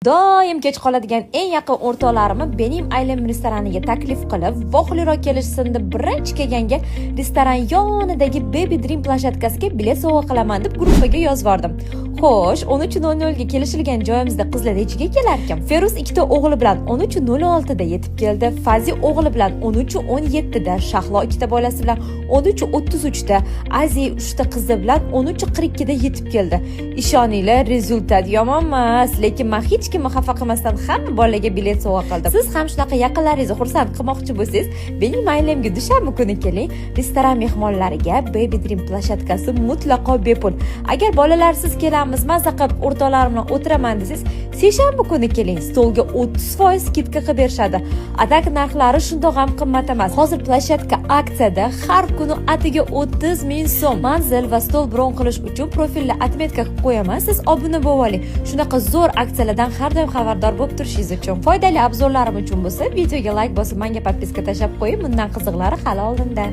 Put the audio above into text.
Doim kech qoladigan eng yaqin o'rtoqlarimni Benim Island restoraniga taklif qilib, vohliroq kelishsinda birinchi kelganga restoran yonidagi Baby Dream planshetkasiga bilet sovg'a qilaman deb gruppaga yozib yubordim. Xo'sh, 13:00 ga kelishilgan joyimizda qizlar nechiga kelar ekan? Feruz ikkita o'g'li bilan 13:06 da yetib keldi. Fazi o'g'li bilan 13:17 da, Shahlo ikkita bolasi bilan 13:33 da, Azi 3 ta qizi bilan 13:42 da yetib keldi. Ishoninglar, rezultat yomon emas, lekin men hech kimni xafa qilmasdan hamma bolaga bilet sovg'a qildim. Siz ham shunaqa yaqinlaringizni xursand qilmoqchi bo'lsangiz, Benim Islandga dushanba kuni keling. Restoran mehmonlariga Baby Dream planshetkasi mutlaqo bepul. Agar bolalarsiz kelamiz, mazza qilib o'rtoqlarim bilan o'tiraman desangiz, seshanba kuni keling. Stolga 30% skidka qilib berishadi. Atak narxlari shundoq ham qimmat emas. Hozir planshetka aksiyada, har kuni atiga 30 ming so'm. Manzil va stol bron qilish uchun profilga atmetka qilib qo'yaman. Siz obuna bo'lib oling. Shunaqa zo'r aksiyalardan har doim xabardor bo'lib turishingiz uchun. Foydali obzorlarim uchun bo'lsa, videoga like bosib, menga podpiska tashlab qo'ying. Bundan qiziqlari hali oldinda.